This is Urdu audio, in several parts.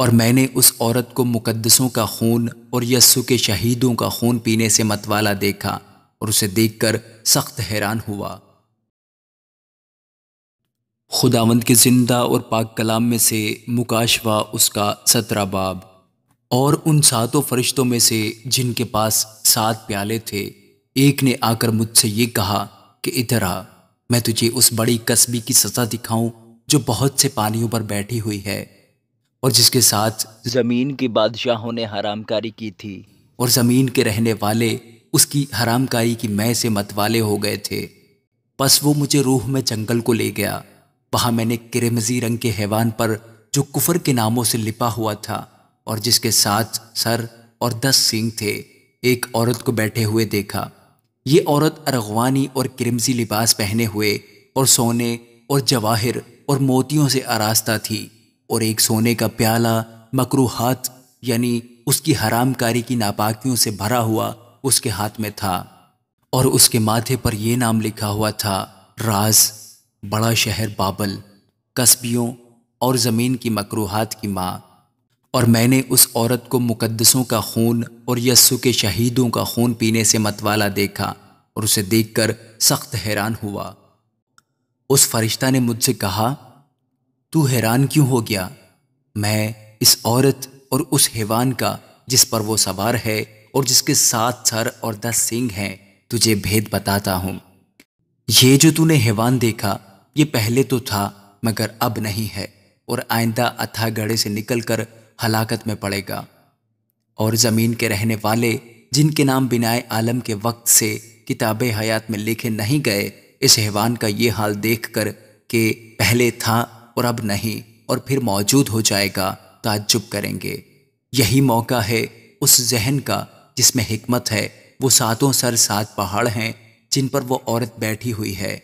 اور میں نے اس عورت کو مقدسوں کا خون اور یسوع کے شہیدوں کا خون پینے سے متوالا دیکھا اور اسے دیکھ کر سخت حیران ہوا۔ خداوند کے زندہ اور پاک کلام میں سے مکاشفہ اس کا 17 باب۔ اور ان ساتوں فرشتوں میں سے جن کے پاس 7 پیالے تھے، ایک نے آ کر مجھ سے یہ کہا کہ ادھر آ، میں تجھے اس بڑی کسبی کی سزا دکھاؤں جو بہت سے پانیوں پر بیٹھی ہوئی ہے، اور جس کے ساتھ زمین کے بادشاہوں نے حرام کاری کی تھی، اور زمین کے رہنے والے اس کی حرام کاری کی مے سے متوالے ہو گئے تھے۔ پس وہ مجھے روح میں جنگل کو لے گیا۔ وہاں میں نے کرمزی رنگ کے حیوان پر جو کفر کے ناموں سے لپا ہوا تھا اور جس کے 7 سر اور 10 سینگ تھے، ایک عورت کو بیٹھے ہوئے دیکھا۔ یہ عورت ارغوانی اور کرمزی لباس پہنے ہوئے اور سونے اور جواہر اور موتیوں سے آراستہ تھی، اور ایک سونے کا پیالہ مکروہات یعنی اس کی حرام کاری کی ناپاکیوں سے بھرا ہوا اس کے ہاتھ میں تھا، اور اس کے ماتھے پر یہ نام لکھا ہوا تھا: راز، بڑا شہر بابل، کسبیوں اور زمین کی مکروہات کی ماں۔ اور میں نے اس عورت کو مقدسوں کا خون اور یسوع کے شہیدوں کا خون پینے سے متوالا دیکھا اور اسے دیکھ کر سخت حیران ہوا۔ اس فرشتہ نے مجھ سے کہا، تو حیران کیوں ہو گیا؟ میں اس عورت اور اس حیوان کا جس پر وہ سوار ہے اور جس کے 7 سر اور 10 سینگ ہیں تجھے بھید بتاتا ہوں۔ یہ جو تو نے حیوان دیکھا، یہ پہلے تو تھا مگر اب نہیں ہے، اور آئندہ اتھا گڑھے سے نکل کر ہلاکت میں پڑے گا۔ اور زمین کے رہنے والے جن کے نام بنائے عالم کے وقت سے کتاب حیات میں لکھے نہیں گئے، اس حیوان کا یہ حال دیکھ کر کہ پہلے تھا اور اب نہیں اور پھر موجود ہو جائے گا، تعجب کریں گے۔ یہی موقع ہے اس ذہن کا جس میں حکمت ہے۔ وہ 7 سر 7 پہاڑ ہیں جن پر وہ عورت بیٹھی ہوئی ہے،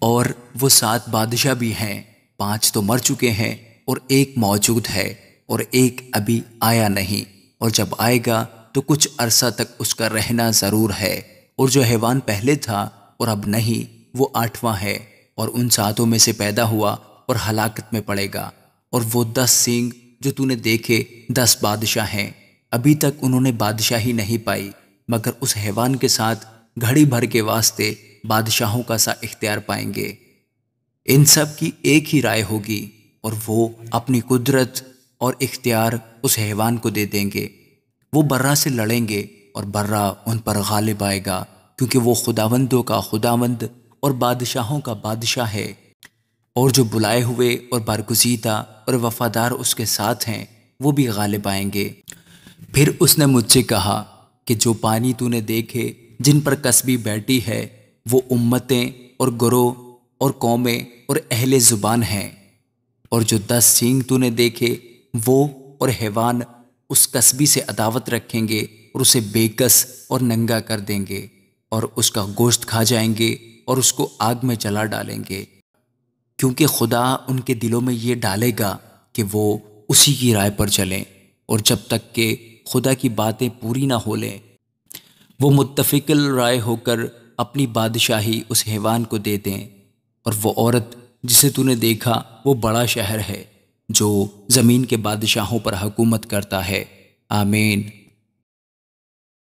اور وہ 7 بادشاہ بھی ہیں۔ 5 تو مر چکے ہیں اور ایک موجود ہے، اور ایک ابھی آیا نہیں، اور جب آئے گا تو کچھ عرصہ تک اس کا رہنا ضرور ہے۔ اور جو حیوان پہلے تھا اور اب نہیں، وہ 8واں ہے، اور ان 7 میں سے پیدا ہوا اور ہلاکت میں پڑے گا۔ اور وہ 10 سینگ جو تو نے دیکھے 10 بادشاہ ہیں، ابھی تک انہوں نے بادشاہی نہیں پائی، مگر اس حیوان کے ساتھ گھڑی بھر کے واسطے بادشاہوں کا سا اختیار پائیں گے۔ ان سب کی ایک ہی رائے ہوگی، اور وہ اپنی قدرت اور اختیار اس حیوان کو دے دیں گے۔ وہ برہ سے لڑیں گے اور برہ ان پر غالب آئے گا، کیونکہ وہ خداوندوں کا خداوند اور بادشاہوں کا بادشاہ ہے، اور جو بلائے ہوئے اور برگزیدہ اور وفادار اس کے ساتھ ہیں وہ بھی غالب آئیں گے۔ پھر اس نے مجھ سے کہا کہ جو پانی تو نے دیکھے جن پر کسبی بیٹھی ہے، وہ امتیں اور گروہ اور قومیں اور اہل زبان ہیں، اور جو 10 سینگ تو نے دیکھے، وہ اور حیوان اس کسبی سے عداوت رکھیں گے اور اسے بے کس اور ننگا کر دیں گے، اور اس کا گوشت کھا جائیں گے اور اس کو آگ میں جلا ڈالیں گے، کیونکہ خدا ان کے دلوں میں یہ ڈالے گا کہ وہ اسی کی رائے پر چلیں، اور جب تک کہ خدا کی باتیں پوری نہ ہو لیں، وہ متفق رائے ہو کر اپنی بادشاہی اس حیوان کو دے دیں۔ اور وہ عورت جسے تو نے دیکھا، وہ بڑا شہر ہے جو زمین کے بادشاہوں پر حکومت کرتا ہے۔ آمین۔